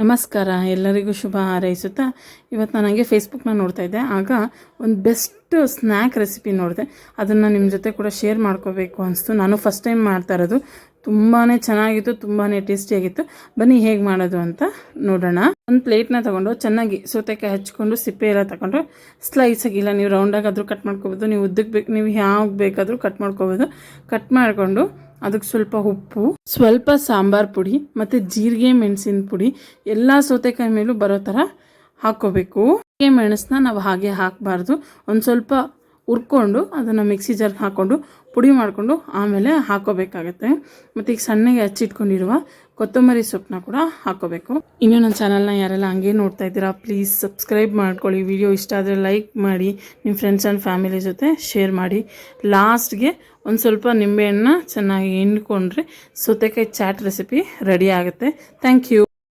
ನಮಸ್ಕಾರ, ಎಲ್ಲರಿಗೂ ಶುಭ ಹಾರೈಸುತ್ತಾ ಇವತ್ತು ನಾನು ಹಂಗೆ ಫೇಸ್ಬುಕ್ನ ನೋಡ್ತಾ ಇದ್ದೆ. ಆಗ ಒಂದು ಬೆಸ್ಟ್ ಸ್ನ್ಯಾಕ್ ರೆಸಿಪಿ ನೋಡಿದೆ. ಅದನ್ನು ನಿಮ್ಮ ಜೊತೆ ಕೂಡ ಶೇರ್ ಮಾಡ್ಕೋಬೇಕು ಅನಿಸ್ತು. ನಾನು ಫಸ್ಟ್ ಟೈಮ್ ಮಾಡ್ತಾ ಇರೋದು. ತುಂಬಾ ಚೆನ್ನಾಗಿತ್ತು, ತುಂಬಾ ಟೇಸ್ಟಿಯಾಗಿತ್ತು. ಬನ್ನಿ ಹೇಗೆ ಮಾಡೋದು ಅಂತ ನೋಡೋಣ. ಒಂದು ಪ್ಲೇಟ್ನ ತೊಗೊಂಡು ಚೆನ್ನಾಗಿ ಸೌತೆಕಾಯಿ ಹಚ್ಕೊಂಡು ಸಿಪ್ಪೆ ಎಲ್ಲ ತಗೊಂಡು ಸ್ಲೈಸಾಗಿಲ್ಲ, ನೀವು ರೌಂಡಾಗಾದರೂ ಕಟ್ ಮಾಡ್ಕೋಬೋದು, ನೀವು ಉದ್ದಕ್ಕೆ ಬೇಕು, ನೀವು ಯಾವಾಗ ಬೇಕಾದರೂ ಕಟ್ ಮಾಡ್ಕೋಬೋದು. ಕಟ್ ಮಾಡಿಕೊಂಡು ಅದಕ್ಕೆ ಸ್ವಲ್ಪ ಉಪ್ಪು, ಸ್ವಲ್ಪ ಸಾಂಬಾರು ಪುಡಿ ಮತ್ತು ಜೀರಿಗೆ ಮೆಣಸಿನ ಪುಡಿ ಎಲ್ಲ ಸೌತೆಕಾಯಿ ಮೇಲೂ ಬರೋ ಥರ ಹಾಕ್ಕೋಬೇಕು. ಜೀರಿಗೆ ಮೆಣಸನ್ನ ನಾವು ಹಾಗೆ ಹಾಕಬಾರ್ದು. ಒಂದು ಸ್ವಲ್ಪ ಹುರ್ಕೊಂಡು ಅದನ್ನು ಮಿಕ್ಸಿ ಜಾರ್ಗೆ ಹಾಕ್ಕೊಂಡು ಪುಡಿ ಮಾಡಿಕೊಂಡು ಆಮೇಲೆ ಹಾಕ್ಕೋಬೇಕಾಗತ್ತೆ. ಮತ್ತು ಈಗ ಸಣ್ಣಗೆ ಹಚ್ಚಿಟ್ಕೊಂಡಿರುವ ಕೊತ್ತಂಬರಿ ಸೊಪ್ಪನ್ನ ಕೂಡ ಹಾಕ್ಕೋಬೇಕು. ಇನ್ನೂ ನನ್ನ ಚಾನಲ್ನ ಯಾರೆಲ್ಲ ಹಂಗೆ ನೋಡ್ತಾ ಇದ್ದೀರಾ, ಪ್ಲೀಸ್ ಸಬ್ಸ್ಕ್ರೈಬ್ ಮಾಡ್ಕೊಳ್ಳಿ. ವಿಡಿಯೋ ಇಷ್ಟ ಆದರೆ ಲೈಕ್ ಮಾಡಿ, ನಿಮ್ಮ ಫ್ರೆಂಡ್ಸ್ ಆ್ಯಂಡ್ ಫ್ಯಾಮಿಲಿ ಜೊತೆ ಶೇರ್ ಮಾಡಿ. ಲಾಸ್ಟ್ಗೆ ಒಂದು ಸ್ವಲ್ಪ ನಿಂಬೆಹಣ್ಣನ್ನ ಚೆನ್ನಾಗಿ ಹಿಂಡ್ಕೊಂಡ್ರೆ ಸೌತೆಕಾಯಿ ಚಾಟ್ ರೆಸಿಪಿ ರೆಡಿ ಆಗುತ್ತೆ. Thank you.